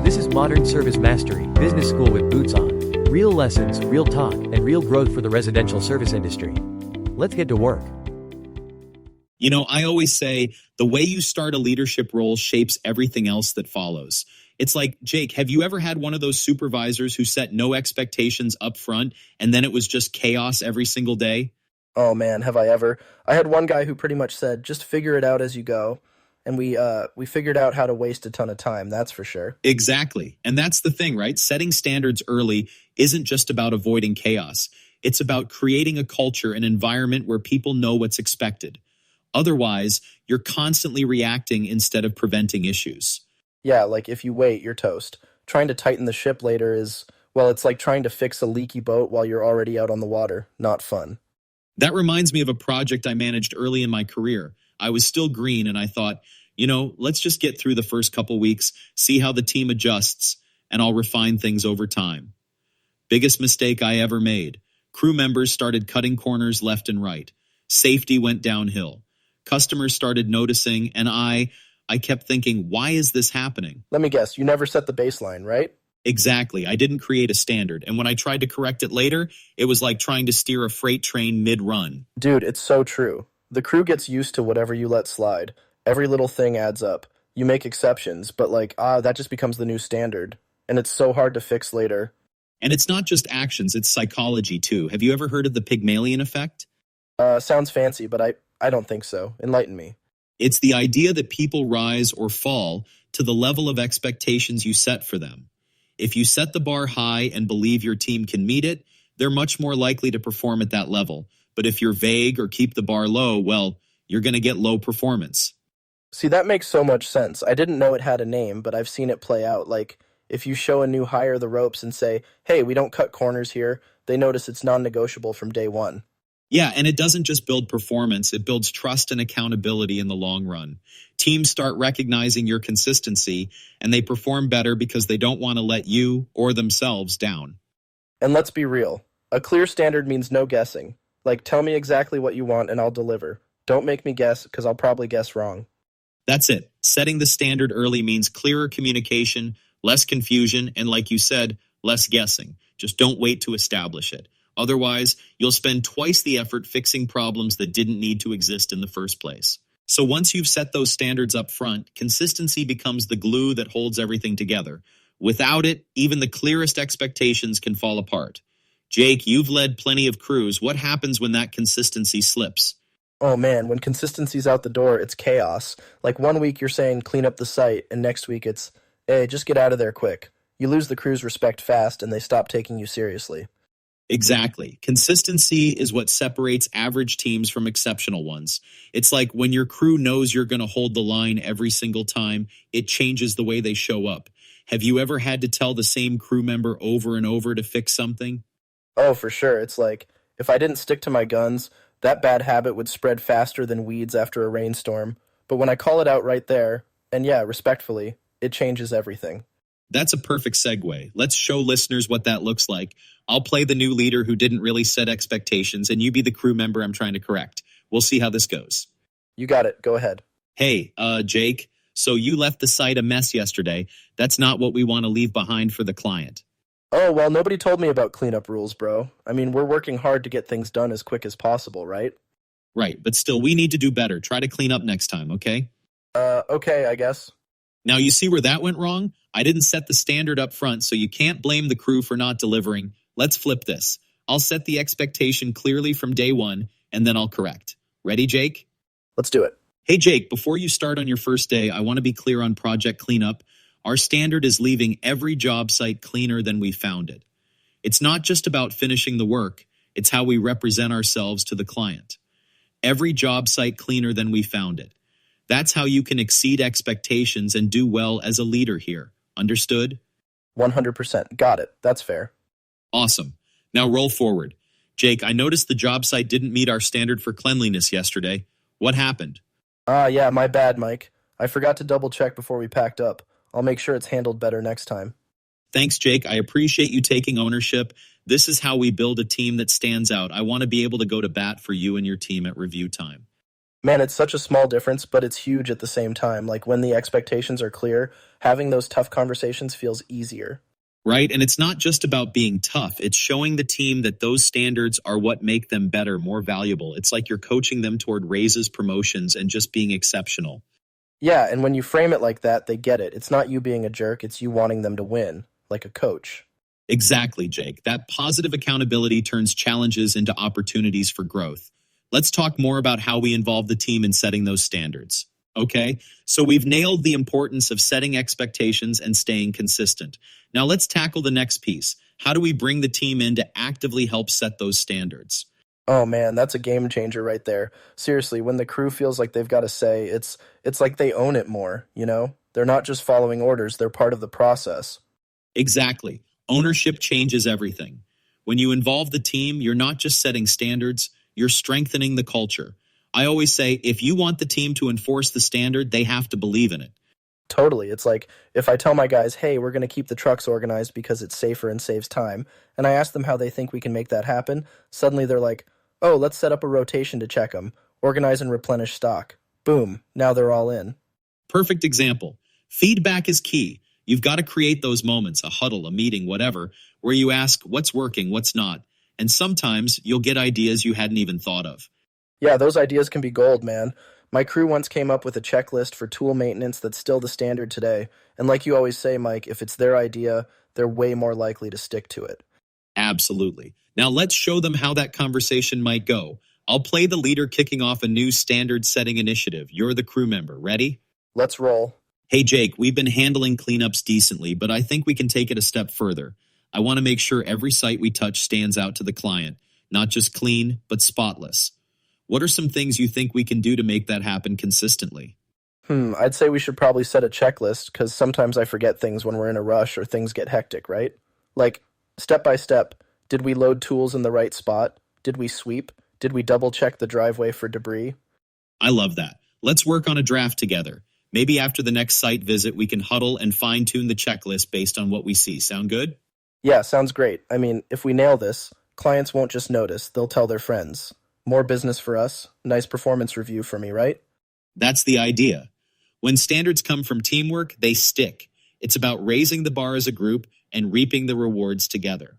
This is Modern Service Mastery, Business School with Boots on. Real lessons, real talk, and real growth for the residential service industry. Let's get to work. You know, I always say the way you start a leadership role shapes everything else that follows. It's like, Jake, have you ever had one of those supervisors who set no expectations up front and then it was just chaos every single day? Oh man, have I ever. I had one guy who pretty much said, just figure it out as you go. And we figured out how to waste a ton of time, that's for sure. Exactly. And that's the thing, right? Setting standards early isn't just about avoiding chaos. It's about creating a culture, an environment where people know what's expected. Otherwise, you're constantly reacting instead of preventing issues. Yeah, like if you wait, you're toast. Trying to tighten the ship later is, well, it's like trying to fix a leaky boat while you're already out on the water. Not fun. That reminds me of a project I managed early in my career. I was still green and I thought, let's just get through the first couple weeks, see how the team adjusts, and I'll refine things over time. Biggest mistake I ever made. Crew members started cutting corners left and right. Safety went downhill. Customers started noticing, and I kept thinking, why is this happening? Let me guess, you never set the baseline, right? Exactly. I didn't create a standard, and when I tried to correct it later, it was like trying to steer a freight train mid-run. Dude, it's so true. The crew gets used to whatever you let slide. Every little thing adds up. You make exceptions, but that just becomes the new standard. And it's so hard to fix later. And it's not just actions, it's psychology too. Have you ever heard of the Pygmalion Effect? Sounds fancy, but I don't think so. Enlighten me. It's the idea that people rise or fall to the level of expectations you set for them. If you set the bar high and believe your team can meet it, they're much more likely to perform at that level. But if you're vague or keep the bar low, well, you're going to get low performance. See, that makes so much sense. I didn't know it had a name, but I've seen it play out. Like, if you show a new hire the ropes and say, hey, we don't cut corners here, they notice it's non-negotiable from day one. Yeah, and it doesn't just build performance, it builds trust and accountability in the long run. Teams start recognizing your consistency, and they perform better because they don't want to let you or themselves down. And let's be real. A clear standard means no guessing. Like, tell me exactly what you want and I'll deliver. Don't make me guess, because I'll probably guess wrong. That's it. Setting the standard early means clearer communication, less confusion, and like you said, less guessing. Just don't wait to establish it. Otherwise, you'll spend twice the effort fixing problems that didn't need to exist in the first place. So once you've set those standards up front, consistency becomes the glue that holds everything together. Without it, even the clearest expectations can fall apart. Jake, you've led plenty of crews. What happens when that consistency slips? Oh man, when consistency's out the door, it's chaos. Like one week you're saying clean up the site, and next week it's, hey, just get out of there quick. You lose the crew's respect fast, and they stop taking you seriously. Exactly. Consistency is what separates average teams from exceptional ones. It's like when your crew knows you're going to hold the line every single time, it changes the way they show up. Have you ever had to tell the same crew member over and over to fix something? Oh, for sure. It's like, if I didn't stick to my guns, that bad habit would spread faster than weeds after a rainstorm. But when I call it out right there, and yeah, respectfully, it changes everything. That's a perfect segue. Let's show listeners what that looks like. I'll play the new leader who didn't really set expectations, and you be the crew member I'm trying to correct. We'll see how this goes. You got it. Go ahead. Hey, Jake, so you left the site a mess yesterday. That's not what we want to leave behind for the client. Oh, well, nobody told me about cleanup rules, bro. I mean, we're working hard to get things done as quick as possible, right? Right, but still, we need to do better. Try to clean up next time, okay? Okay, I guess. Now, you see where that went wrong? I didn't set the standard up front, so you can't blame the crew for not delivering. Let's flip this. I'll set the expectation clearly from day one, and then I'll correct. Ready, Jake? Let's do it. Hey, Jake, before you start on your first day, I want to be clear on project cleanup. Our standard is leaving every job site cleaner than we found it. It's not just about finishing the work, it's how we represent ourselves to the client. Every job site cleaner than we found it. That's how you can exceed expectations and do well as a leader here. Understood? 100%. Got it. That's fair. Awesome. Now roll forward. Jake, I noticed the job site didn't meet our standard for cleanliness yesterday. What happened? Yeah, my bad, Mike. I forgot to double check before we packed up. I'll make sure it's handled better next time. Thanks, Jake. I appreciate you taking ownership. This is how we build a team that stands out. I want to be able to go to bat for you and your team at review time. Man, it's such a small difference, but it's huge at the same time. Like when the expectations are clear, having those tough conversations feels easier. Right? And it's not just about being tough. It's showing the team that those standards are what make them better, more valuable. It's like you're coaching them toward raises, promotions, and just being exceptional. Yeah, and when you frame it like that, they get it. It's not you being a jerk, it's you wanting them to win, like a coach. Exactly, Jake. That positive accountability turns challenges into opportunities for growth. Let's talk more about how we involve the team in setting those standards. Okay, so we've nailed the importance of setting expectations and staying consistent. Now let's tackle the next piece. How do we bring the team in to actively help set those standards? Oh man, that's a game changer right there. Seriously, when the crew feels like they've got to say, it's like they own it more, you know? They're not just following orders, they're part of the process. Exactly. Ownership changes everything. When you involve the team, you're not just setting standards, you're strengthening the culture. I always say, if you want the team to enforce the standard, they have to believe in it. Totally. It's like if I tell my guys, hey, we're going to keep the trucks organized because it's safer and saves time, and I ask them how they think we can make that happen, suddenly they're like, oh, let's set up a rotation to check them, organize and replenish stock. Boom. Now they're all in. Perfect example. Feedback is key. You've got to create those moments, a huddle, a meeting, whatever, where you ask what's working, what's not. And sometimes you'll get ideas you hadn't even thought of. Yeah, those ideas can be gold, man. My crew once came up with a checklist for tool maintenance that's still the standard today. And like you always say, Mike, if it's their idea, they're way more likely to stick to it. Absolutely. Now let's show them how that conversation might go. I'll play the leader kicking off a new standard setting initiative. You're the crew member. Ready? Let's roll. Hey, Jake, we've been handling cleanups decently, but I think we can take it a step further. I want to make sure every site we touch stands out to the client, not just clean, but spotless. What are some things you think we can do to make that happen consistently? I'd say we should probably set a checklist, because sometimes I forget things when we're in a rush or things get hectic, right? Like, step by step, did we load tools in the right spot? Did we sweep? Did we double check the driveway for debris? I love that. Let's work on a draft together. Maybe after the next site visit, we can huddle and fine-tune the checklist based on what we see. Sound good? Yeah, sounds great. I mean, if we nail this, clients won't just notice, they'll tell their friends. More business for us, nice performance review for me, right? That's the idea. When standards come from teamwork, they stick. It's about raising the bar as a group and reaping the rewards together.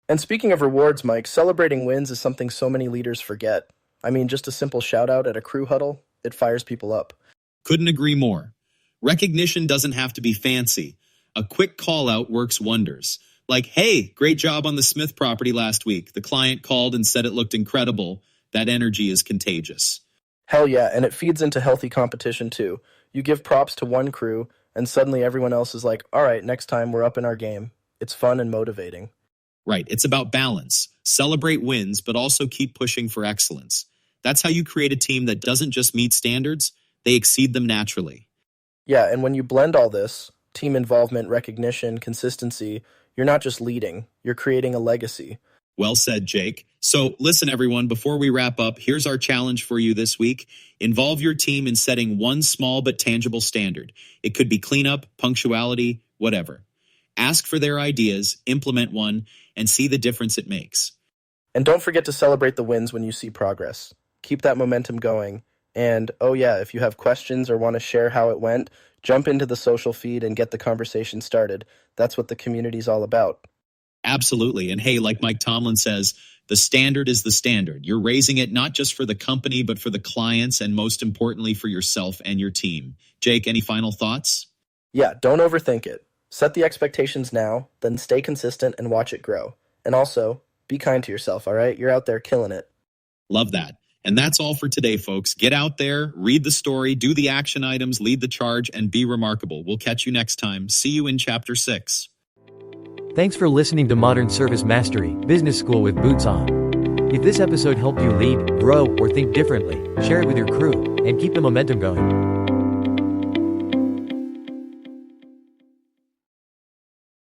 And speaking of rewards, Mike, celebrating wins is something so many leaders forget. I mean, just a simple shout out at a crew huddle, it fires people up. Couldn't agree more. Recognition doesn't have to be fancy. A quick call out works wonders. Like, hey, great job on the Smith property last week. The client called and said it looked incredible. That energy is contagious. Hell yeah, and it feeds into healthy competition too. You give props to one crew, and suddenly everyone else is like, all right, next time we're up in our game. It's fun and motivating. Right, it's about balance. Celebrate wins, but also keep pushing for excellence. That's how you create a team that doesn't just meet standards, they exceed them naturally. Yeah, and when you blend all this, team involvement, recognition, consistency, you're not just leading, you're creating a legacy. Well said, Jake. So listen, everyone, before we wrap up, here's our challenge for you this week. Involve your team in setting one small but tangible standard. It could be cleanup, punctuality, whatever. Ask for their ideas, implement one, and see the difference it makes. And don't forget to celebrate the wins when you see progress. Keep that momentum going. And, oh yeah, if you have questions or want to share how it went, jump into the social feed and get the conversation started. That's what the community's all about. Absolutely. And hey, like Mike Tomlin says, the standard is the standard. You're raising it not just for the company, but for the clients, and most importantly, for yourself and your team. Jake, any final thoughts? Yeah, don't overthink it. Set the expectations now, then stay consistent and watch it grow. And also, be kind to yourself, all right? You're out there killing it. Love that. And that's all for today, folks. Get out there, read the story, do the action items, lead the charge, and be remarkable. We'll catch you next time. See you in Chapter 6. Thanks for listening to Modern Service Mastery Business School with Boots On. If this episode helped you lead, grow, or think differently, share it with your crew and keep the momentum going.